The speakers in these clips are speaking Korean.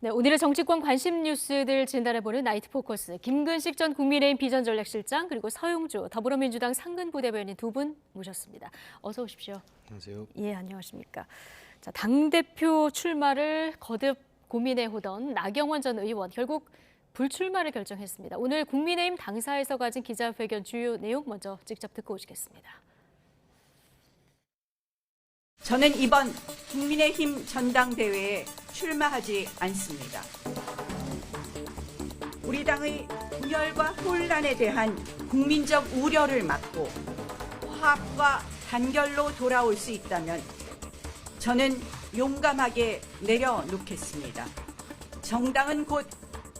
네, 오늘의 정치권 관심 뉴스들 진단해보는 나이트 포커스. 김근식 전 국민의힘 비전전략실장 그리고 서용주 더불어민주당 상근 부대변인 두 분 모셨습니다. 어서 오십시오. 안녕하세요. 예, 안녕하십니까. 자, 당대표 출마를 거듭 고민해오던 나경원 전 의원 결국 불출마를 결정했습니다. 오늘 국민의힘 당사에서 가진 기자회견 주요 내용 먼저 직접 듣고 오시겠습니다. 저는 이번 국민의힘 전당대회에 출마하지 않습니다. 우리 당의 분열과 혼란에 대한 국민적 우려를 막고 화합과 단결로 돌아올 수 있다면 저는 용감하게 내려놓겠습니다. 정당은 곧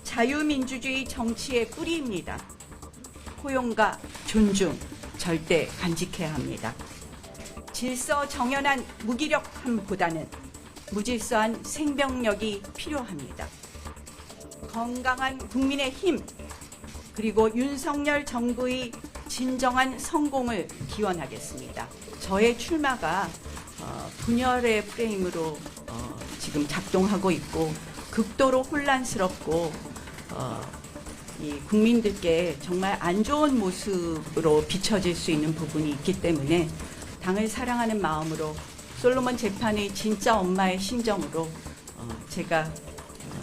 자유민주주의 정치의 뿌리입니다. 포용과 존중 절대 간직해야 합니다. 질서 정연한 무기력함보다는 무질서한 생명력이 필요합니다. 건강한 국민의 힘, 그리고 윤석열 정부의 진정한 성공을 기원하겠습니다. 저의 출마가 분열의 프레임으로 지금 작동하고 있고 극도로 혼란스럽고 이 국민들께 정말 안 좋은 모습으로 비춰질 수 있는 부분이 있기 때문에 당을 사랑하는 마음으로 솔로몬 재판의 진짜 엄마의 심정으로 제가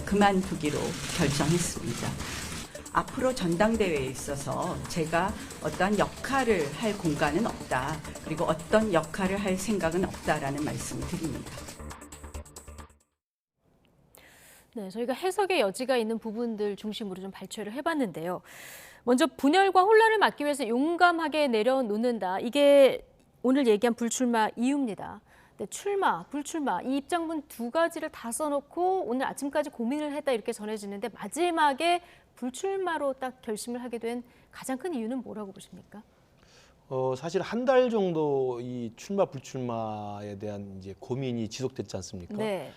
그만두기로 결정했습니다. 앞으로 전당대회에 있어서 제가 어떠한 역할을 할 공간은 없다. 그리고 어떤 역할을 할 생각은 없다라는 말씀을 드립니다. 네, 저희가 해석의 여지가 있는 부분들 중심으로 좀 발췌를 해봤는데요. 먼저 분열과 혼란을 막기 위해서 용감하게 내려놓는다. 이게 오늘 얘기한 불출마 이유입니다. 네, 출마, 불출마 이 입장문 두 가지를 다 써놓고 오늘 아침까지 고민을 했다 이렇게 전해지는데 마지막에 불출마로 딱 결심을 하게 된 가장 큰 이유는 뭐라고 보십니까? 사실 한 달 정도 이 출마 불출마에 대한 이제 고민이 지속됐지 않습니까? 네.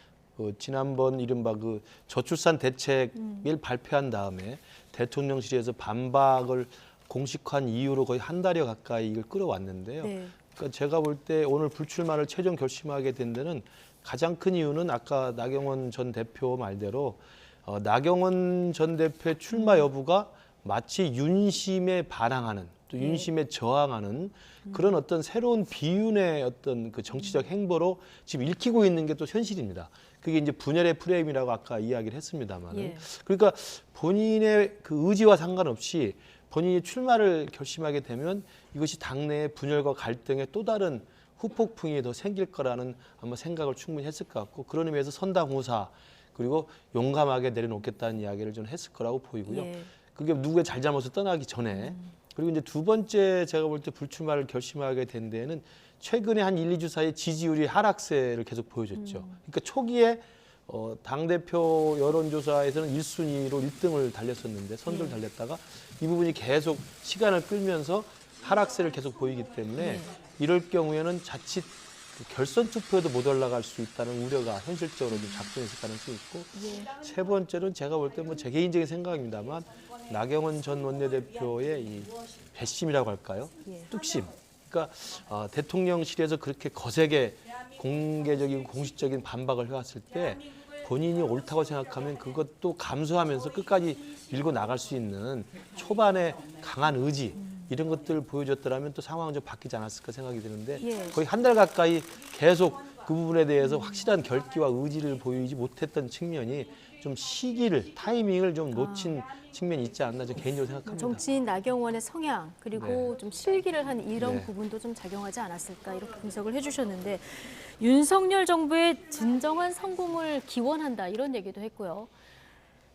지난번 이른바 그 저출산 대책을 발표한 다음에 대통령실에서 반박을 공식화한 이후로 거의 한 달여 가까이 이걸 끌어왔는데요. 네. 그러니까 제가 볼 때 오늘 불출마를 최종 결심하게 된 데는 가장 큰 이유는 아까 나경원 전 대표 말대로 나경원 전 대표의 출마 여부가 마치 윤심에 반항하는 또 윤심에 저항하는 그런 어떤 새로운 비윤의 어떤 그 정치적 행보로 지금 읽히고 있는 게 또 현실입니다. 그게 이제 분열의 프레임이라고 아까 이야기를 했습니다만은 예. 그러니까 본인의 그 의지와 상관없이 본인이 출마를 결심하게 되면 이것이 당내의 분열과 갈등의 또 다른 후폭풍이 더 생길 거라는 아마 생각을 충분히 했을 것 같고 그런 의미에서 선당후사 그리고 용감하게 내려놓겠다는 이야기를 좀 했을 거라고 보이고요. 예. 그게 누구의 잘잘못을 떠나기 전에 그리고 이제 두 번째 제가 볼 때 불출마를 결심하게 된 데에는 최근에 한 1, 2주 사이에 지지율이 하락세를 계속 보여줬죠. 그러니까 초기에 당대표 여론조사에서는 1순위로 1등을 달렸었는데 선두를 달렸다가 이 부분이 계속 시간을 끌면서 하락세를 계속 보이기 때문에 이럴 경우에는 자칫 그 결선 투표에도 못 올라갈 수 있다는 우려가 현실적으로 좀 작동했을 가능성이 있고 세 번째는 제가 볼 때 뭐 제 개인적인 생각입니다만 나경원 전 원내대표의 이 배심이라고 할까요? 뚝심. 그러니까 대통령실에서 그렇게 거세게 공개적이고 공식적인 반박을 해왔을 때 본인이 옳다고 생각하면 그것도 감수하면서 끝까지 밀고 나갈 수 있는 초반에 강한 의지 이런 것들을 보여줬더라면 또 상황은 좀 바뀌지 않았을까 생각이 드는데 거의 한 달 가까이 계속 그 부분에 대해서 확실한 결기와 의지를 보이지 못했던 측면이 좀 시기를 타이밍을 좀 놓친 측면이 있지 않나 저 개인적으로 생각합니다. 정치인 나경원의 성향 그리고 좀 실기를 한 이런 네. 부분도 좀 작용하지 않았을까 이렇게 분석을 해주셨는데 윤석열 정부의 진정한 성공을 기원한다 이런 얘기도 했고요.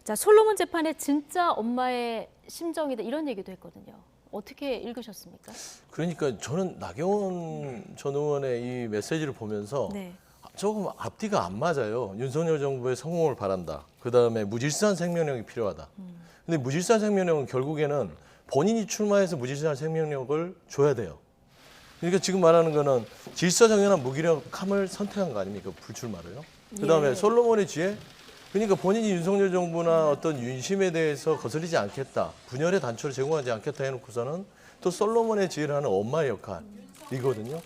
자, 솔로몬 재판의 진짜 엄마의 심정이다 이런 얘기도 했거든요. 어떻게 읽으셨습니까? 그러니까 저는 나경원 전 의원의 이 메시지를 보면서 네. 조금 앞뒤가 안 맞아요. 윤석열 정부의 성공을 바란다. 그다음에 무질서한 생명력이 필요하다. 근데 무질서한 생명력은 결국에는 본인이 출마해서 무질서한 생명력을 줘야 돼요. 그러니까 지금 말하는 거는 질서정연한 무기력함을 선택한 거 아닙니까? 불출마로요. 그다음에 예. 솔로몬의 지혜. 그러니까 본인이 윤석열 정부나 어떤 윤심에 대해서 거슬리지 않겠다. 분열의 단초를 제공하지 않겠다 해놓고서는 또 솔로몬의 지혜를 하는 엄마의 역할이거든요.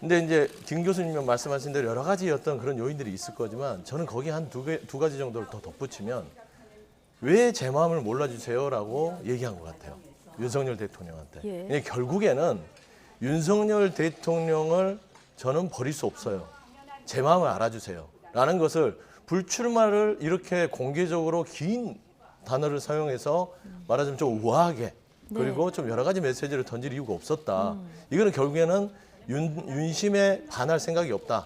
근데 이제 김 교수님 말씀하신 대로 여러 가지 어떤 그런 요인들이 있을 거지만 저는 거기 한 두 가지 정도를 더 덧붙이면 왜 제 마음을 몰라주세요라고 얘기한 것 같아요. 윤석열 대통령한테. 예. 근데 결국에는 윤석열 대통령을 저는 버릴 수 없어요. 제 마음을 알아주세요. 라는 것을 불출마를 이렇게 공개적으로 긴 단어를 사용해서 말하자면 좀 우아하게 그리고 좀 여러 가지 메시지를 던질 이유가 없었다. 이거는 결국에는 윤심에 반할 생각이 없다.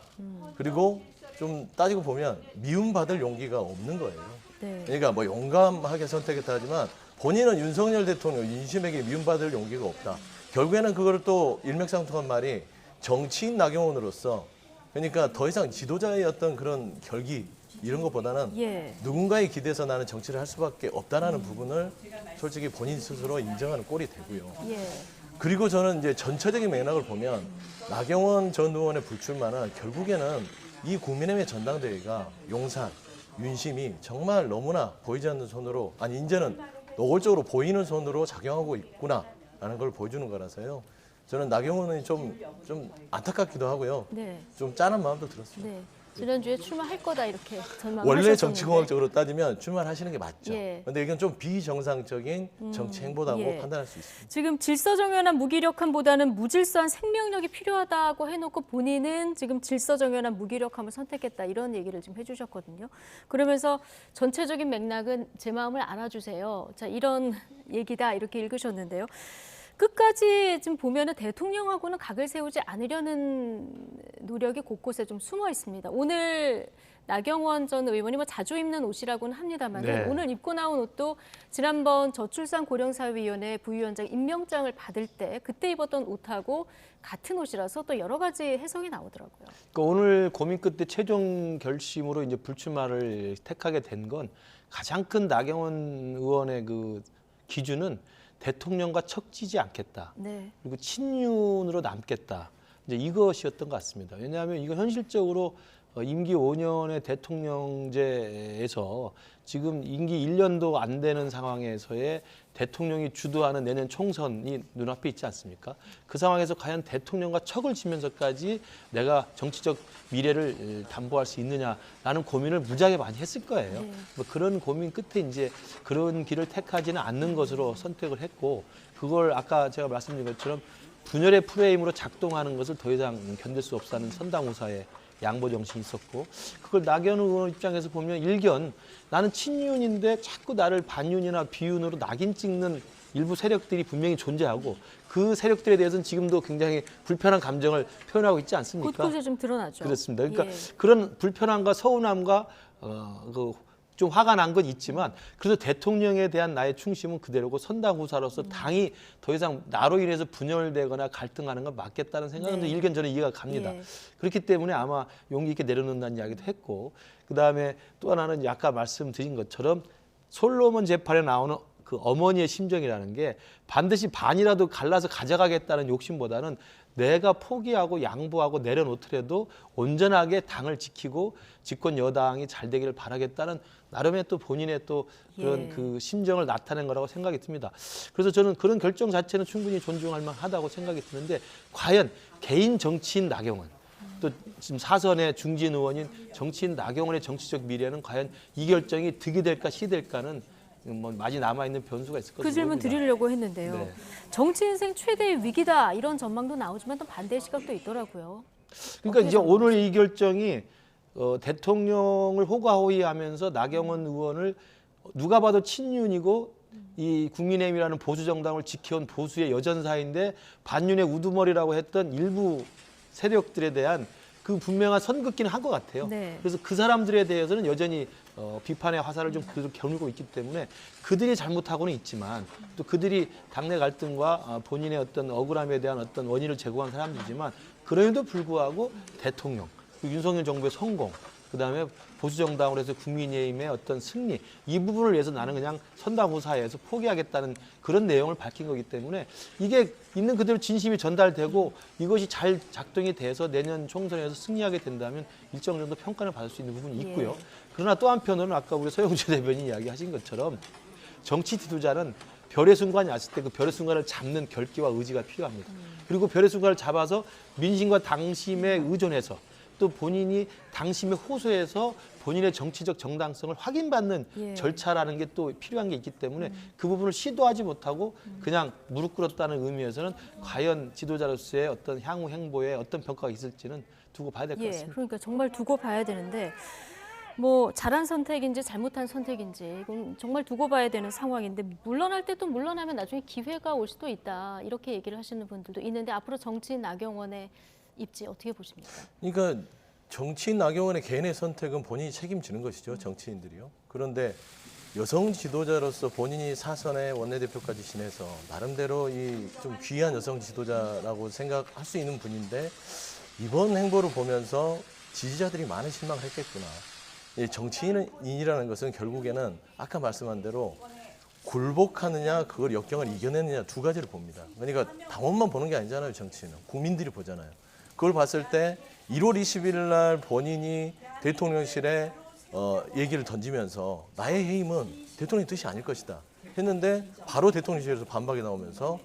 그리고 좀 따지고 보면 미움받을 용기가 없는 거예요. 네. 그러니까 뭐 용감하게 선택했다 하지만 본인은 윤석열 대통령 윤심에게 미움받을 용기가 없다. 결국에는 그걸 또 일맥상통한 말이 정치인 나경원으로서 그러니까 더 이상 지도자의 어떤 그런 결기 이런 것보다는 예. 누군가의 기대서 나는 정치를 할 수밖에 없다라는 부분을 솔직히 본인 스스로 인정하는 꼴이 되고요. 예. 그리고 저는 이제 전체적인 맥락을 보면 나경원 전 의원의 불출마는 결국에는 이 국민의힘의 전당대회가 용산, 윤심이 정말 너무나 보이지 않는 손으로 아니 이제는 노골적으로 보이는 손으로 작용하고 있구나라는 걸 보여주는 거라서요. 저는 나경원은 좀 안타깝기도 하고요. 네. 좀 짠한 마음도 들었습니다. 네. 지난주에 출마할 거다 이렇게 전망을 원래 하셨었는데. 정치공학적으로 따지면 출마를 하시는 게 맞죠. 예. 그런데 이건 좀 비정상적인 정치 행보다고 예. 판단할 수 있습니다. 지금 질서정연한 무기력함보다는 무질서한 생명력이 필요하다고 해놓고 본인은 지금 질서정연한 무기력함을 선택했다 이런 얘기를 지금 해주셨거든요. 그러면서 전체적인 맥락은 제 마음을 알아주세요. 자, 이런 얘기다 이렇게 읽으셨는데요. 끝까지 지금 보면은 대통령하고는 각을 세우지 않으려는 노력이 곳곳에 좀 숨어 있습니다. 오늘 나경원 전 의원이 뭐 자주 입는 옷이라고는 합니다만 네. 오늘 입고 나온 옷도 지난번 저출산 고령사회위원회 부위원장 임명장을 받을 때 그때 입었던 옷하고 같은 옷이라서 또 여러 가지 해석이 나오더라고요. 그러니까 오늘 고민 끝에 최종 결심으로 이제 불출마를 택하게 된 건 가장 큰 나경원 의원의 그 기준은 대통령과 척지지 않겠다. 네. 그리고 친윤으로 남겠다. 이제 이것이었던 것 같습니다. 왜냐하면 이거 현실적으로 임기 5년의 대통령제에서 지금 임기 1년도 안 되는 상황에서의 대통령이 주도하는 내년 총선이 눈앞에 있지 않습니까? 그 상황에서 과연 대통령과 척을 지면서까지 내가 정치적 미래를 담보할 수 있느냐라는 고민을 무지하게 많이 했을 거예요. 네. 뭐 그런 고민 끝에 이제 그런 길을 택하지는 않는 것으로 선택을 했고 그걸 아까 제가 말씀드린 것처럼 분열의 프레임으로 작동하는 것을 더 이상 견딜 수 없다는 선당우사의 양보 정신이 있었고 그걸 나경원 의원 입장에서 보면 일견 나는 친윤인데 자꾸 나를 반윤이나 비윤으로 낙인 찍는 일부 세력들이 분명히 존재하고 그 세력들에 대해서는 지금도 굉장히 불편한 감정을 표현하고 있지 않습니까? 곳곳에 좀 드러나죠. 그렇습니다. 그러니까 예. 그런 불편함과 서운함과 좀 화가 난 건 있지만 그래도 대통령에 대한 나의 충심은 그대로고 선당후사로서 당이 더 이상 나로 인해서 분열되거나 갈등하는 건 맞겠다는 생각은 네. 일견 저는 이해가 갑니다. 예. 그렇기 때문에 아마 용기 있게 내려놓는다는 이야기도 했고 그다음에 또 하나는 아까 말씀드린 것처럼 솔로몬 재판에 나오는 그 어머니의 심정이라는 게 반드시 반이라도 갈라서 가져가겠다는 욕심보다는 내가 포기하고 양보하고 내려놓더라도 온전하게 당을 지키고 집권 여당이 잘 되기를 바라겠다는 나름의 또 본인의 또 그런 예. 그 심정을 나타낸 거라고 생각이 듭니다. 그래서 저는 그런 결정 자체는 충분히 존중할 만하다고 생각이 드는데 과연 개인 정치인 나경원 또 지금 사선의 중진 의원인 정치인 나경원의 정치적 미래는 과연 이 결정이 득이 될까 시 될까는 뭐 많이 남아있는 변수가 있을 그 것으로 질문 보입니다. 드리려고 했는데요. 네. 정치 인생 최대의 위기다 이런 전망도 나오지만 또 반대의 시각도 있더라고요. 그러니까 어떻게 이제 오늘 이 결정이 대통령을 호가호위하면서 나경원 의원을 누가 봐도 친윤이고 이 국민의힘이라는 보수 정당을 지켜온 보수의 여전사인데 반윤의 우두머리라고 했던 일부 세력들에 대한 그 분명한 선긋기는 한 것 같아요. 네. 그래서 그 사람들에 대해서는 여전히 비판의 화살을 좀 겨누고 있기 때문에 그들이 잘못하고는 있지만 또 그들이 당내 갈등과 본인의 어떤 억울함에 대한 어떤 원인을 제공한 사람들이지만 그럼에도 불구하고 대통령, 윤석열 정부의 성공, 그다음에 보수 정당으로 해서 국민의힘의 어떤 승리 이 부분을 위해서 나는 그냥 선당후사에서 포기하겠다는 그런 내용을 밝힌 거기 때문에 이게 있는 그대로 진심이 전달되고 이것이 잘 작동이 돼서 내년 총선에서 승리하게 된다면 일정 정도 평가를 받을 수 있는 부분이 있고요. 예. 그러나 또 한편으로는 아까 우리 서영주 대변인 이야기하신 것처럼 정치 지도자는 별의 순간이 왔을 때 그 별의 순간을 잡는 결기와 의지가 필요합니다. 그리고 별의 순간을 잡아서 민심과 당심에 의존해서 또 본인이 당심에 호소해서 본인의 정치적 정당성을 확인받는 예. 절차라는 게 또 필요한 게 있기 때문에 그 부분을 시도하지 못하고 그냥 무릎 꿇었다는 의미에서는 과연 지도자로서의 어떤 향후 행보에 어떤 평가가 있을지는 두고 봐야 될 것 예, 같습니다. 그러니까 정말 두고 봐야 되는데 뭐 잘한 선택인지 잘못한 선택인지 이건 정말 두고 봐야 되는 상황인데 물러날 때 또 물러나면 나중에 기회가 올 수도 있다 이렇게 얘기를 하시는 분들도 있는데 앞으로 정치인 나경원의 입지 어떻게 보십니까? 그러니까 정치인 나경원의 개인의 선택은 본인이 책임지는 것이죠. 정치인들이요. 그런데 여성 지도자로서 본인이 사선의 원내대표까지 지내서 나름대로 이 좀 귀한 여성 지도자라고 생각할 수 있는 분인데 이번 행보를 보면서 지지자들이 많은 실망을 했겠구나. 이 정치인이라는 것은 결국에는 아까 말씀한 대로 굴복하느냐 그걸 역경을 이겨내느냐 두 가지를 봅니다. 그러니까 당원만 보는 게 아니잖아요. 정치인은. 국민들이 보잖아요. 그걸 봤을 때 1월 20일 날 본인이 대통령실에 얘기를 던지면서 나의 해임은 대통령의 뜻이 아닐 것이다 했는데 바로 대통령실에서 반박이 나오면서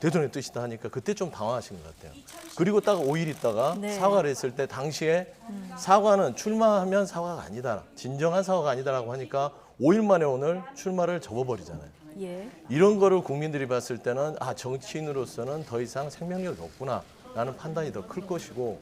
대통령의 뜻이다 하니까 그때 좀 당황하신 것 같아요. 그리고 딱 5일 있다가 네. 사과를 했을 때 당시에 사과는 출마하면 사과가 아니다. 진정한 사과가 아니다라고 하니까 5일 만에 오늘 출마를 접어버리잖아요. 예. 이런 거를 국민들이 봤을 때는 아 정치인으로서는 더 이상 생명력이 없구나라는 판단이 더 클 것이고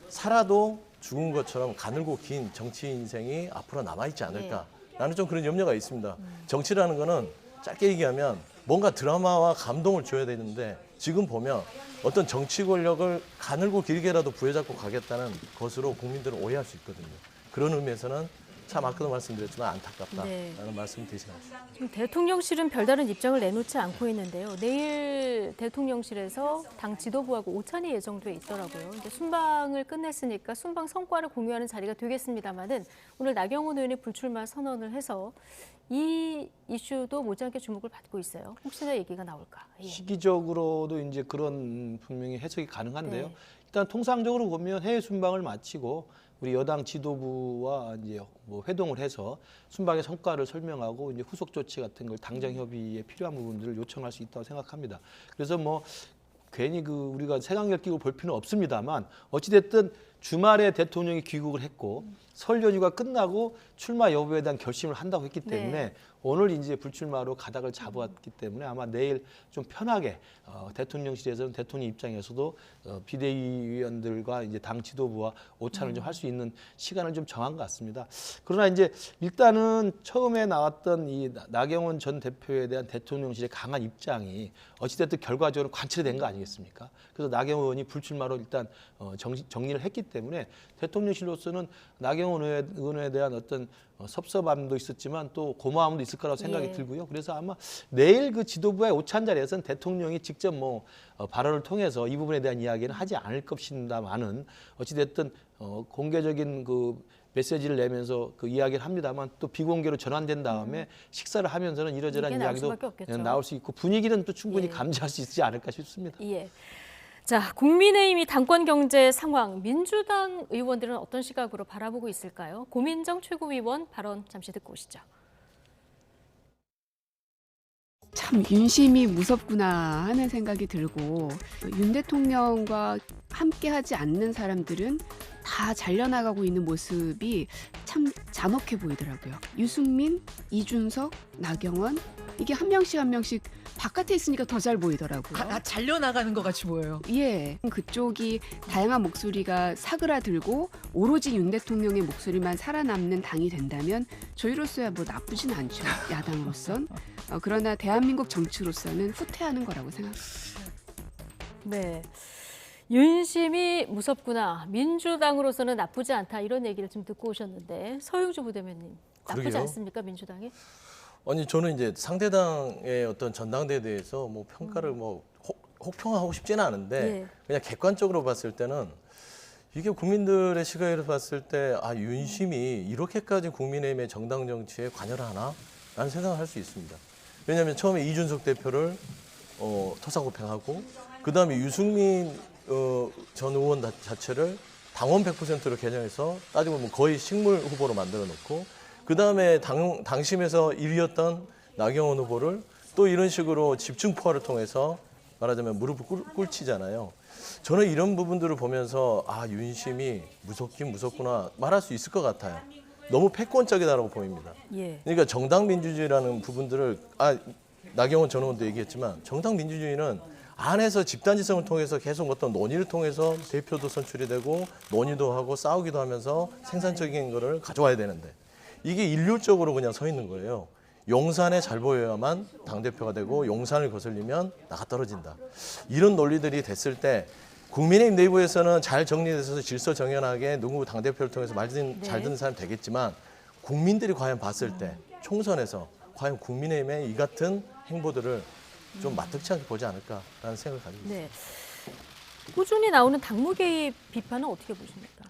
살아도 죽은 것처럼 가늘고 긴 정치 인생이 앞으로 남아있지 않을까라는 좀 그런 염려가 있습니다. 정치라는 거는 짧게 얘기하면 뭔가 드라마와 감동을 줘야 되는데 지금 보면 어떤 정치 권력을 가늘고 길게라도 부여잡고 가겠다는 것으로 국민들은 오해할 수 있거든요. 그런 의미에서는 참 아까도 말씀드렸지만 안타깝다라는 네. 말씀을 드리겠습니다. 지금 대통령실은 별다른 입장을 내놓지 않고 있는데요. 내일 대통령실에서 당 지도부하고 오찬이 예정돼 있더라고요. 이제 순방을 끝냈으니까 순방 성과를 공유하는 자리가 되겠습니다만은 오늘 나경원 의원이 불출마 선언을 해서 이 이슈도 못지않게 주목을 받고 있어요. 혹시나 얘기가 나올까? 예. 시기적으로도 이제 그런 분명히 해석이 가능한데요. 네. 일단 통상적으로 보면 해외 순방을 마치고 우리 여당 지도부와 이제 뭐 회동을 해서 순방의 성과를 설명하고 이제 후속 조치 같은 걸 당정 협의에 필요한 부분들을 요청할 수 있다고 생각합니다. 그래서 뭐 괜히 우리가 색안경 끼고 볼 필요는 없습니다만 어찌 됐든 주말에 대통령이 귀국을 했고 설 연휴가 끝나고 출마 여부에 대한 결심을 한다고 했기 때문에 네. 오늘 이제 불출마로 가닥을 잡았기 때문에 아마 내일 좀 편하게 대통령실에서는 대통령 입장에서도 비대위원들과 이제 당 지도부와 오찬을 좀 할 수 있는 시간을 좀 정한 것 같습니다. 그러나 이제 일단은 처음에 나왔던 이 나경원 전 대표에 대한 대통령실의 강한 입장이 어찌됐든 결과적으로 관철된 거 아니겠습니까? 그래서 나경원 의원이 불출마로 일단 정리를 했기 때문에 대통령실로서는 나경원 의원에 대한 어떤 섭섭함도 있었지만 또 고마움도 있을 거라고 생각이 예. 들고요. 그래서 아마 내일 그 지도부의 오찬 자리에서는 대통령이 직접 발언을 통해서 이 부분에 대한 이야기는 하지 않을 것입니다만은 어찌됐든 공개적인 그 메시지를 내면서 그 이야기를 합니다만 또 비공개로 전환된 다음에 식사를 하면서는 이러저러한 얘기가 나올 이야기도 수밖에 없겠죠. 나올 수 있고 분위기는 또 충분히 예. 감지할 수 있지 않을까 싶습니다. 예. 자, 국민의힘이 당권 경제 상황, 민주당 의원들은 어떤 시각으로 바라보고 있을까요? 고민정 최고위원 발언 잠시 듣고 오시죠. 참 윤심이 무섭구나 하는 생각이 들고 윤 대통령과 함께하지 않는 사람들은 다 잘려나가고 있는 모습이 참 잔혹해 보이더라고요. 유승민, 이준석, 나경원 이게 한 명씩 한 명씩 바깥에 있으니까 더 잘 보이더라고요. 잘려나가는 것 같이 보여요. 예, 그쪽이 다양한 목소리가 사그라들고 오로지 윤 대통령의 목소리만 살아남는 당이 된다면 저희로서야 뭐 나쁘진 않죠. 야당으로선. 그러나 대한민국 정치로서는 후퇴하는 거라고 생각합니다. 네. 윤심이 무섭구나. 민주당으로서는 나쁘지 않다. 이런 얘기를 좀 듣고 오셨는데 서영주 부대변인 나쁘지 그러게요. 않습니까? 민주당이? 아니 저는 이제 상대당의 어떤 전당대에 대해서 뭐 평가를 뭐 혹평하고 싶지는 않은데 예. 그냥 객관적으로 봤을 때는 이게 국민들의 시각에서 봤을 때 아 윤심이 이렇게까지 국민의힘의 정당 정치에 관여를 하나라는 생각을 할 수 있습니다. 왜냐하면 처음에 이준석 대표를 토사구팽하고 그 다음에 유승민 전 의원 자체를 당원 100%로 개정해서 따지고 보면 거의 식물 후보로 만들어 놓고 그 다음에 당심에서 1위였던 나경원 후보를 또 이런 식으로 집중 포화를 통해서 말하자면 무릎을 꿇치잖아요. 저는 이런 부분들을 보면서 윤심이 무섭긴 무섭구나 말할 수 있을 것 같아요. 너무 패권적이다라고 보입니다. 예. 그러니까 정당 민주주의라는 부분들을 나경원 전 의원도 얘기했지만 정당 민주주의는 안에서 집단지성을 통해서 계속 어떤 논의를 통해서 대표도 선출이 되고 논의도 하고 싸우기도 하면서 생산적인 거를 가져와야 되는데 이게 일률적으로 그냥 서 있는 거예요. 용산에 잘 보여야만 당대표가 되고 용산을 거슬리면 나가 떨어진다. 이런 논리들이 됐을 때 국민의힘 내부에서는 잘 정리돼서 질서정연하게 누구 당대표를 통해서 잘 듣는 사람이 되겠지만 국민들이 과연 봤을 때 총선에서 과연 국민의힘의 이 같은 행보들을 좀 마뜩치 않게 보지 않을까라는 생각을 가지고 있습니다. 네. 꾸준히 나오는 당무 개입 비판은 어떻게 보십니까?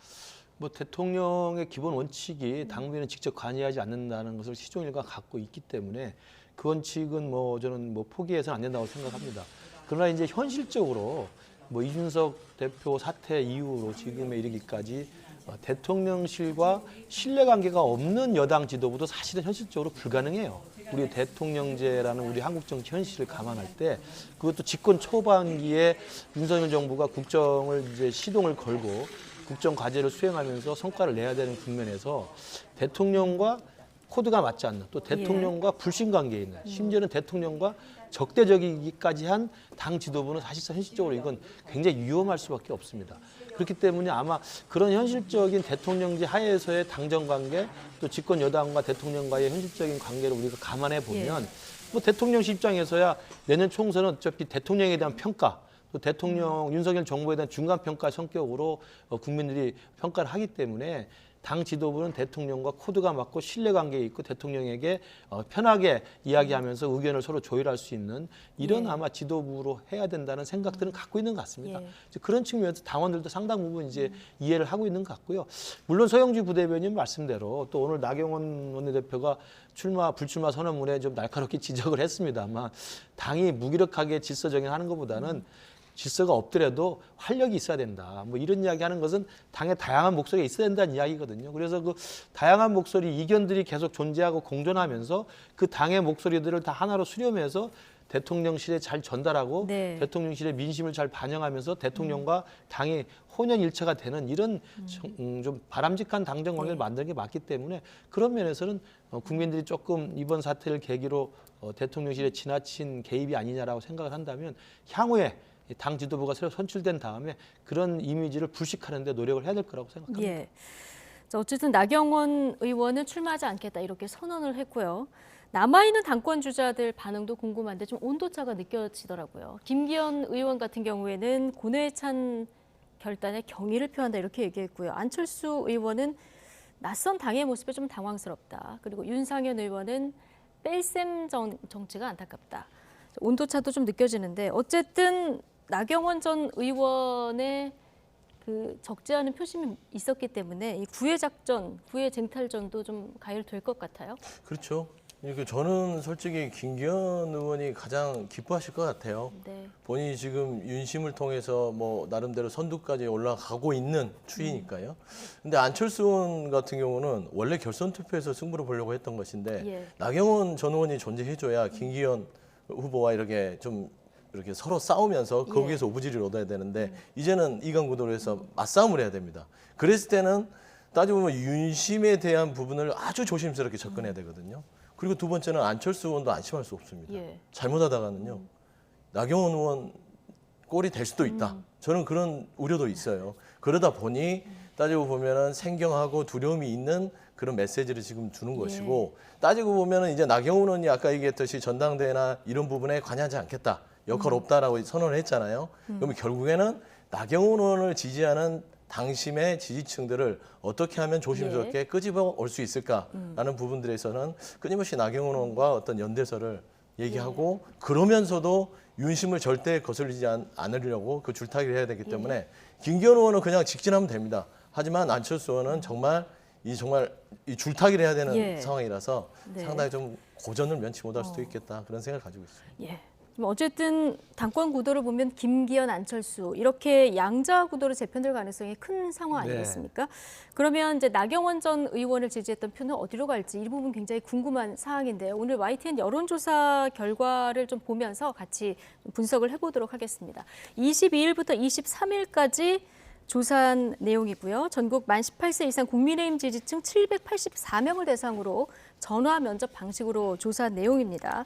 뭐 대통령의 기본 원칙이 당무에는 직접 관여하지 않는다는 것을 시종일관 갖고 있기 때문에 그 원칙은 뭐 저는 뭐 포기해서는 안 된다고 생각합니다. 그러나 이제 현실적으로 뭐 이준석 대표 사퇴 이후로 지금에 이르기까지 대통령실과 신뢰관계가 없는 여당 지도부도 사실은 현실적으로 불가능해요. 우리 대통령제라는 우리 한국 정치 현실을 감안할 때 그것도 집권 초반기에 윤석열 정부가 국정을 이제 시동을 걸고 국정 과제를 수행하면서 성과를 내야 되는 국면에서 대통령과 코드가 맞지 않는 또 대통령과 불신관계에 있는 심지어는 대통령과 적대적이기까지 한 당 지도부는 사실상 현실적으로 이건 굉장히 위험할 수밖에 없습니다. 그렇기 때문에 아마 그런 현실적인 대통령제 하에서의 당정관계 또 집권 여당과 대통령과의 현실적인 관계를 우리가 감안해 보면 뭐 대통령실 입장에서야 내년 총선은 어차피 대통령에 대한 평가 또 대통령 윤석열 정부에 대한 중간평가 성격으로 국민들이 평가를 하기 때문에 당 지도부는 대통령과 코드가 맞고 신뢰관계에 있고 대통령에게 편하게 이야기하면서 의견을 서로 조율할 수 있는 이런 아마 지도부로 해야 된다는 생각들은 갖고 있는 것 같습니다. 그런 측면에서 당원들도 상당 부분 이제 이해를 하고 있는 것 같고요. 물론 서영주 부대변인 말씀대로 또 오늘 나경원 원내대표가 불출마 선언문에 좀 날카롭게 지적을 했습니다만 당이 무기력하게 질서정연하는 것보다는 질서가 없더라도 활력이 있어야 된다. 뭐 이런 이야기 하는 것은 당의 다양한 목소리가 있어야 된다는 이야기거든요. 그래서 그 다양한 목소리, 이견들이 계속 존재하고 공존하면서 그 당의 목소리들을 다 하나로 수렴해서 대통령실에 잘 전달하고 대통령실의 민심을 잘 반영하면서 대통령과 당이 혼연일체가 되는 이런 좀 바람직한 당정 관계를 만드는 게 맞기 때문에 그런 면에서는 국민들이 조금 이번 사태를 계기로 대통령실에 지나친 개입이 아니냐라고 생각을 한다면 향후에 당 지도부가 새로 선출된 다음에 그런 이미지를 불식하는 데 노력을 해야 될 거라고 생각합니다. 예. 자, 어쨌든 나경원 의원은 출마하지 않겠다 이렇게 선언을 했고요. 남아있는 당권 주자들 반응도 궁금한데 좀 온도차가 느껴지더라고요. 김기현 의원 같은 경우에는 고뇌에 찬 결단에 경의를 표한다 이렇게 얘기했고요. 안철수 의원은 낯선 당의 모습에 좀 당황스럽다. 그리고 윤상현 의원은 뺄셈 정치가 안타깝다. 온도차도 좀 느껴지는데 어쨌든 나경원 전 의원의 그 적지 않은 표심이 있었기 때문에 이 구애 작전, 구애 쟁탈전도 좀 가열될 것 같아요. 그렇죠. 저는 솔직히 김기현 의원이 가장 기뻐하실 것 같아요. 본인이 지금 윤심을 통해서 뭐 나름대로 선두까지 올라가고 있는 추이니까요. 근데 안철수 의원 같은 경우는 원래 결선 투표에서 승부를 보려고 했던 것인데 나경원 전 의원이 존재해줘야 김기현 후보와 이렇게 좀 이렇게 서로 싸우면서 거기에서 오부지리를 얻어야 되는데 이제는 이강구도로 해서 맞싸움을 해야 됩니다. 그랬을 때는 따져보면 윤심에 대한 부분을 아주 조심스럽게 접근해야 되거든요. 그리고 두 번째는 안철수 의원도 안심할 수 없습니다. 잘못하다가는요. 나경원 의원 꼴이 될 수도 있다. 저는 그런 우려도 있어요. 그러다 보니 따지고 보면은 생경하고 두려움이 있는 그런 메시지를 지금 주는 것이고 따지고 보면은 이제 나경원 의원이 아까 얘기했듯이 전당대회나 이런 부분에 관여하지 않겠다. 역할 없다라고 선언을 했잖아요. 그러면 결국에는 나경원 의원을 지지하는 당심의 지지층들을 어떻게 하면 조심스럽게 끄집어 올 수 있을까라는 부분들에서는 끊임없이 나경원 의원과 어떤 연대설을 얘기하고 그러면서도 윤심을 절대 거슬리지 않으려고 그 줄타기를 해야 되기 때문에 김기현 의원은 그냥 직진하면 됩니다. 하지만 안철수 의원은 정말 이 줄타기를 해야 되는 상황이라서 상당히 좀 고전을 면치 못할 수도 있겠다 그런 생각을 가지고 있습니다. 어쨌든 당권 구도를 보면 김기현, 안철수 이렇게 양자 구도로 재편될 가능성이 큰 상황 네. 아니겠습니까? 그러면 이제 나경원 전 의원을 지지했던 표는 어디로 갈지 이 부분 굉장히 궁금한 사항인데요. 오늘 YTN 여론조사 결과를 좀 보면서 같이 분석을 해보도록 하겠습니다. 22일부터 23일까지 조사한 내용이고요. 전국 만 18세 이상 국민의힘 지지층 784명을 대상으로 전화 면접 방식으로 조사한 내용입니다.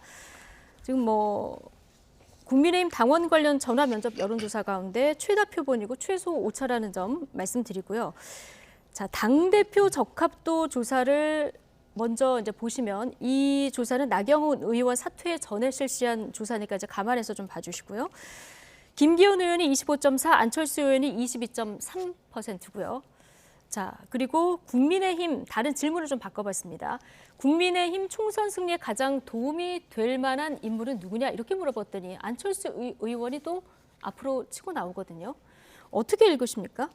지금 국민의힘 당원 관련 전화 면접 여론조사 가운데 최다 표본이고 최소 오차라는 점 말씀드리고요. 자, 당대표 적합도 조사를 먼저 이제 보시면 이 조사는 나경원 의원 사퇴 전에 실시한 조사니까 이제 감안해서 좀 봐주시고요. 김기현 의원이 25.4, 안철수 의원이 22.3%고요. 자, 그리고 국민의힘 다른 질문을 좀 바꿔봤습니다. 국민의힘 총선 승리에 가장 도움이 될 만한 인물은 누구냐 이렇게 물어봤더니 안철수 의원이 또 앞으로 치고 나오거든요. 어떻게 읽으십니까?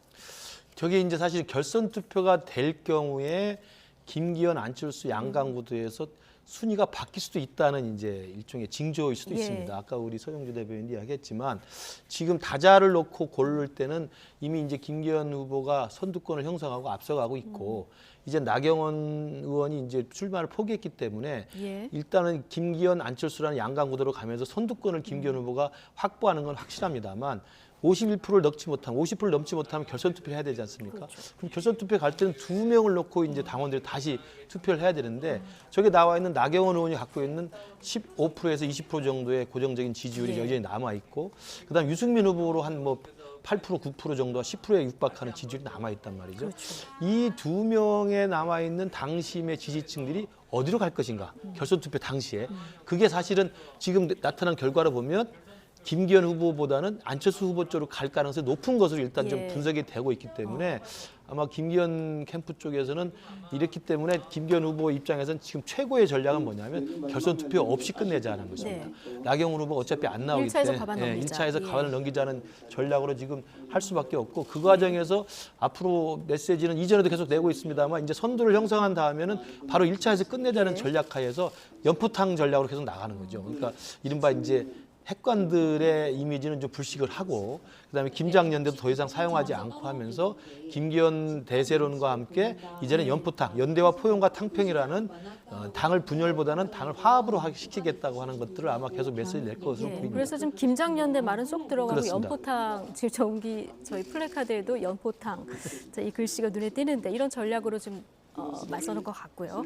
저게 이제 사실 결선 투표가 될 경우에 김기현, 안철수 양강 구도에서 순위가 바뀔 수도 있다는 이제 일종의 징조일 수도 예. 있습니다. 아까 우리 서영주 대변인도 이야기했지만 지금 다자를 놓고 고를 때는 이미 이제 김기현 후보가 선두권을 형성하고 앞서가고 있고 이제 나경원 의원이 이제 출마를 포기했기 때문에 예. 일단은 김기현, 안철수라는 양강 구도로 가면서 선두권을 김기현 후보가 확보하는 건 확실합니다만 51%를 넘지 못하면 50%를 넘지 못하면 결선 투표를 해야 되지 않습니까? 그렇죠. 그럼 결선 투표에 갈 때는 2명을 놓고 이제 당원들이 다시 투표를 해야 되는데 저게 나와 있는 나경원 의원이 갖고 있는 15%에서 20% 정도의 고정적인 지지율이 예. 여전히 남아 있고 그다음 유승민 후보로 한 8%, 9% 정도와 10%에 육박하는 지지율이 남아 있단 말이죠. 그렇죠. 이 2명에 남아 있는 당심의 지지층들이 어디로 갈 것인가? 결선 투표 당시에 그게 사실은 지금 나타난 결과를 보면 김기현 후보보다는 안철수 후보 쪽으로 갈 가능성이 높은 것으로 일단 좀 예. 분석이 되고 있기 때문에 아마 김기현 캠프 쪽에서는 이랬기 때문에 김기현 후보 입장에서는 지금 최고의 전략은 뭐냐면 결선 투표 없이 끝내자는 것입니다. 나경원 후보 어차피 안 나오기 1차에서 때문에 과반 넘기자. 1차에서 예. 과반을 넘기자는 전략으로 지금 할 수밖에 없고 그 과정에서 앞으로 메시지는 이전에도 계속 내고 있습니다만 이제 선두를 형성한 다음에는 바로 1차에서 끝내자는 전략하에서 연포탕 전략으로 계속 나가는 거죠. 그러니까 이른바 이제 핵관들의 이미지는 좀 불식을 하고 그다음에 김장연대도 더 이상 사용하지 않고 하면서 김기현 대세론과 함께 이제는 연포탕, 연대와 포용과 탕평이라는 당을 분열보다는 당을 화합으로 시키겠다고 하는 것들을 아마 계속 메시지 낼 것으로 예, 보입니다. 그래서 지금 김장연대 말은 쏙 들어가고 그렇습니다. 연포탕 지금 저희 플래카드에도 연포탕 자, 이 글씨가 눈에 띄는데 이런 전략으로 좀 맞서는 것 같고요.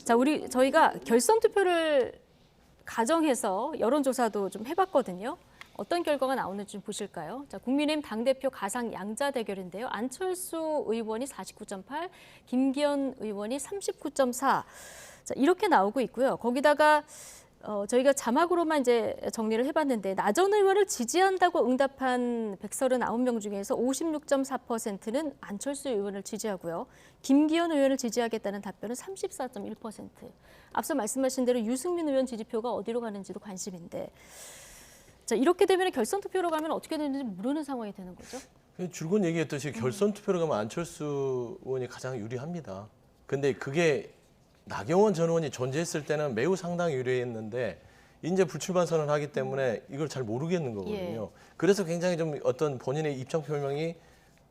자, 저희가 결선 투표를 가정해서 여론조사도 좀 해봤거든요. 어떤 결과가 나오는지 좀 보실까요? 자, 국민의힘 당대표 가상 양자 대결인데요. 안철수 의원이 49.8, 김기현 의원이 39.4. 자, 이렇게 나오고 있고요. 거기다가 저희가 자막으로만 이제 정리를 해봤는데 나전 의원을 지지한다고 응답한 139명 중에서 56.4%는 안철수 의원을 지지하고요. 김기현 의원을 지지하겠다는 답변은 34.1%. 앞서 말씀하신 대로 유승민 의원 지지표가 어디로 가는지도 관심인데 자, 이렇게 되면 결선 투표로 가면 어떻게 되는지 모르는 상황이 되는 거죠. 줄곧 얘기했듯이 결선 투표로 가면 안철수 의원이 가장 유리합니다. 근데 그게 나경원 전 의원이 존재했을 때는 매우 상당히 유리했는데 이제 불출마 선언하기 때문에 이걸 잘 모르겠는 거거든요. 예. 그래서 굉장히 좀 어떤 본인의 입장 표명이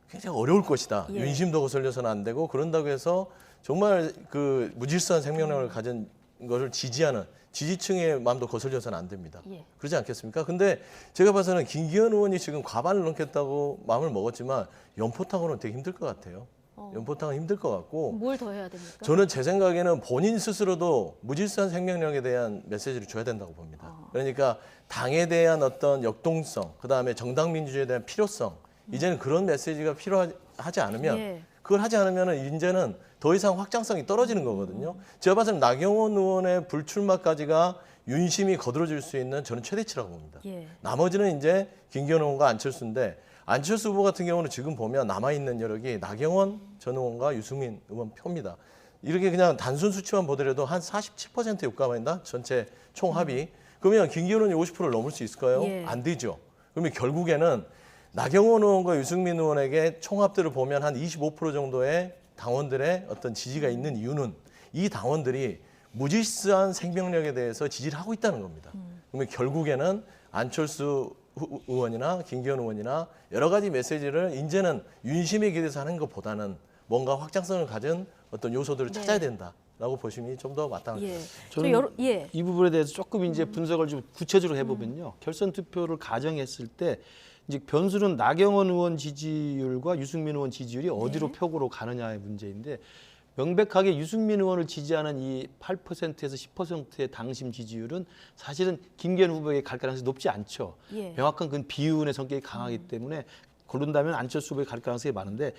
굉장히 어려울 것이다. 예. 윤심도 거슬려서는 안 되고 그런다고 해서 정말 그 무질서한 생명력을 가진 것을 지지하는 지지층의 마음도 거슬려서는 안 됩니다. 예. 그렇지 않겠습니까? 근데 제가 봐서는 김기현 의원이 지금 과반을 넘겠다고 마음을 먹었지만 연포탕으로는 되게 힘들 것 같아요. 연포탕은 힘들 것 같고 뭘 더 해야 됩니까? 저는 제 생각에는 본인 스스로도 무질서한 생명력에 대한 메시지를 줘야 된다고 봅니다. 그러니까 당에 대한 어떤 역동성, 그다음에 정당 민주주의에 대한 필요성, 이제는 그런 메시지가 필요하지 않으면 예. 그걸 하지 않으면 이제는 더 이상 확장성이 떨어지는 거거든요. 제가 봐서는 나경원 의원의 불출마까지가 윤심이 거들어질 수 있는 저는 최대치라고 봅니다. 예. 나머지는 이제 김기현 의원과 안철수인데 안철수 후보 같은 경우는 지금 보면 남아있는 여력이 나경원 전 의원과 유승민 의원 표입니다. 이렇게 그냥 단순 수치만 보더라도 한 47% 육감한다 전체 총합이. 그러면 김기현 의원이 50%를 넘을 수 있을까요? 예. 안 되죠. 그러면 결국에는 나경원 의원과 유승민 의원에게 총합들을 보면 한 25% 정도의 당원들의 어떤 지지가 있는 이유는 이 당원들이 무질서한 생명력에 대해서 지지를 하고 있다는 겁니다. 그러면 결국에는 안철수 의원이나 김기현 의원이나 여러 가지 메시지를 이제는 윤심에 기대서 하는 것보다는 뭔가 확장성을 가진 어떤 요소들을 네. 찾아야 된다라고 보시면 좀 더 마땅합니다. 예. 저는 예. 이 부분에 대해서 조금 이제 분석을 좀 구체적으로 해보면요. 결선 투표를 가정했을 때 이제 변수는 나경원 의원 지지율과 유승민 의원 지지율이 어디로 표고로 가느냐의 문제인데 명백하게 유승민 의원을 지지하는 이 8%에서 10%의 당심 지지율은 사실은 김기현 후보에게 갈 가능성이 높지 않죠. 예. 명확한 그 비윤의 성격이 강하기 때문에 고른다면 안철수 후보에 갈 가능성이 많은데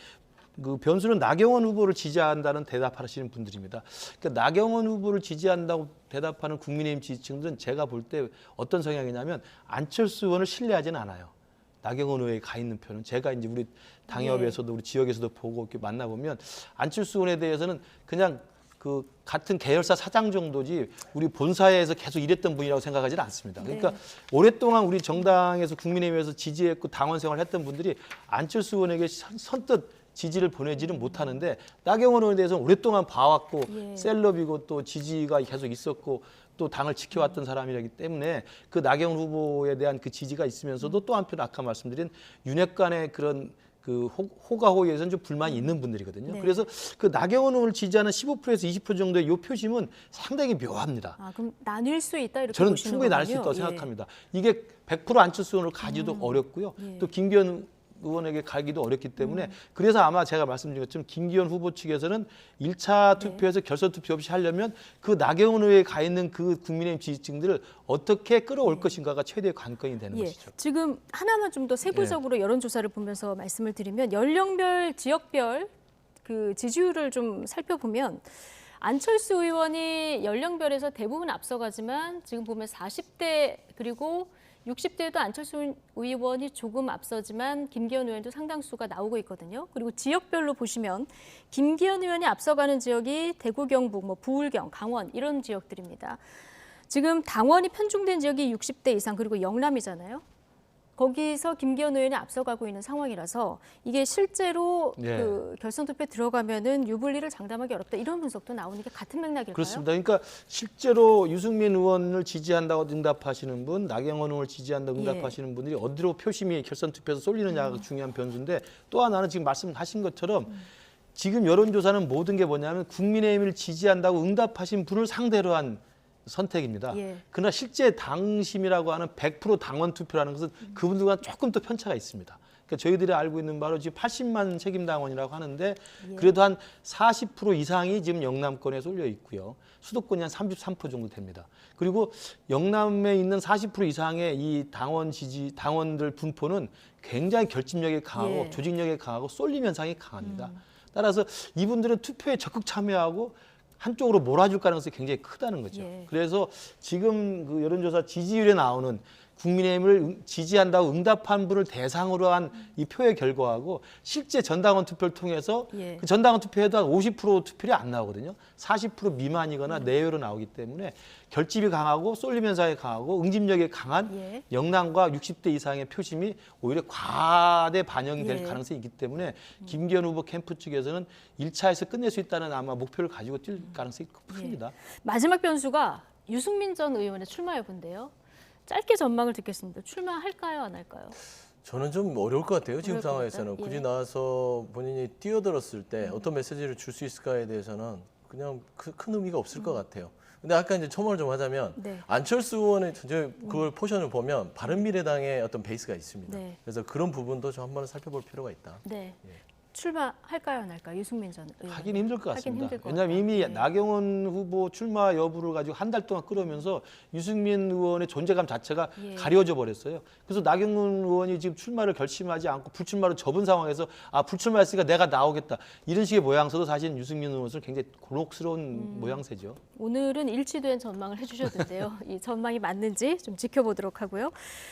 그 변수는 나경원 후보를 지지한다는 대답하시는 분들입니다. 그러니까 나경원 후보를 지지한다고 대답하는 국민의힘 지지층들은 제가 볼 때 어떤 성향이냐면 안철수 의원을 신뢰하지는 않아요. 나경원 의원에 가 있는 표는 제가 이제 우리 당협에서도 우리 지역에서도 보고 이렇게 만나보면 안철수 의원에 대해서는 그냥 그 같은 계열사 사장 정도지 우리 본사에서 계속 일했던 분이라고 생각하지는 않습니다. 그러니까 오랫동안 우리 정당에서 국민의힘에서 지지했고 당원 생활했던 분들이 안철수 의원에게 선뜻 지지를 보내지는 못하는데 나경원 의원에 대해서는 오랫동안 봐왔고 셀럽이고 또 지지가 계속 있었고 또 당을 지켜왔던 사람이기 때문에 그 나경원 후보에 대한 그 지지가 있으면서도 또 한편 아까 말씀드린 윤핵 간의 그런 그 호가호위에서는 좀 불만이 있는 분들이거든요. 네. 그래서 그 나경원 의원을 지지하는 15%에서 20% 정도의 요 표심은 상당히 묘합니다. 아, 그럼 나뉠 수 있다 이렇게 저는 보시는 충분히 나눌 수 거군요. 있다고 예. 생각합니다. 이게 100% 안철수 의원을 가지도 어렵고요. 예. 또 김기현 의원에게 가기도 어렵기 때문에 그래서 아마 제가 말씀드린 것처럼 김기현 후보 측에서는 1차 투표에서 결선 투표 없이 하려면 그 나경원 의회에 가 있는 그 국민의힘 지지층들을 어떻게 끌어올 것인가가 최대의 관건이 되는 예. 것이죠. 지금 하나만 좀 더 세부적으로 여론조사를 보면서 말씀을 드리면 연령별, 지역별 그 지지율을 좀 살펴보면 안철수 의원이 연령별에서 대부분 앞서가지만 지금 보면 40대 그리고 60대에도 안철수 의원이 조금 앞서지만 김기현 의원도 상당수가 나오고 있거든요. 그리고 지역별로 보시면 김기현 의원이 앞서가는 지역이 대구, 경북, 뭐 부울경, 강원 이런 지역들입니다. 지금 당원이 편중된 지역이 60대 이상 그리고 영남이잖아요. 거기서 김기현 의원이 앞서가고 있는 상황이라서 이게 실제로 네. 그 결선 투표에 들어가면은 유불리를 장담하기 어렵다 이런 분석도 나오는 게 같은 맥락일까요? 그렇습니다. 그러니까 실제로 유승민 의원을 지지한다고 응답하시는 분, 나경원 의원을 지지한다고 응답하시는 분들이 어디로 표심이 결선 투표에서 쏠리느냐가 중요한 변수인데 또 하나는 지금 말씀하신 것처럼 지금 여론조사는 모든 게 뭐냐면 국민의힘을 지지한다고 응답하신 분을 상대로 한 선택입니다. 예. 그러나 실제 당심이라고 하는 100% 당원 투표라는 것은 그분들과 조금 더 편차가 있습니다. 그러니까 저희들이 알고 있는 바로 지금 80만 책임당원이라고 하는데 그래도 한 40% 이상이 지금 영남권에 쏠려 있고요. 수도권이 한 33% 정도 됩니다. 그리고 영남에 있는 40% 이상의 이 당원들 분포는 굉장히 결집력이 강하고 조직력이 강하고 쏠림 현상이 강합니다. 따라서 이분들은 투표에 적극 참여하고 한쪽으로 몰아줄 가능성이 굉장히 크다는 거죠. 그래서 지금 그 여론조사 지지율에 나오는 국민의힘을 지지한다고 응답한 분을 대상으로 한 이 표의 결과하고 실제 전당원 투표를 통해서 그 전당원 투표에도 한 50% 투표율이 안 나오거든요. 40% 미만이거나 내외로 나오기 때문에 결집이 강하고 쏠림 현상이 강하고 응집력이 강한 영남과 60대 이상의 표심이 오히려 과대 반영이 될 가능성이 있기 때문에 김기현 후보 캠프 측에서는 1차에서 끝낼 수 있다는 아마 목표를 가지고 뛸 가능성이 큽니다. 마지막 변수가 유승민 전 의원의 출마 여부인데요. 짧게 전망을 듣겠습니다. 출마할까요, 안 할까요? 저는 좀 어려울 것 같아요. 지금 어려울 것 상황에서는. 같아요? 굳이 나와서 본인이 뛰어들었을 때 어떤 메시지를 줄 수 있을까에 대해서는 그냥 큰 의미가 없을 것 같아요. 근데 아까 이제 첨언을 좀 하자면 안철수 의원의 그걸 포션을 보면 바른미래당의 어떤 베이스가 있습니다. 그래서 그런 부분도 좀 한번 살펴볼 필요가 있다. 네. 출마할까요, 안 할까요? 유승민 전 의원. 하긴 힘들 것 하긴 같습니다. 힘들 것 왜냐하면 같다. 이미 나경원 후보 출마 여부를 가지고 한 달 동안 끌어오면서 유승민 의원의 존재감 자체가 가려져 버렸어요. 그래서 나경원 의원이 지금 출마를 결심하지 않고 불출마로 접은 상황에서 불출마했으니까 내가 나오겠다. 이런 식의 모양새도 사실 유승민 의원은 굉장히 곤혹스러운 모양새죠. 오늘은 일치된 전망을 해주셨는데요. 이 전망이 맞는지 좀 지켜보도록 하고요.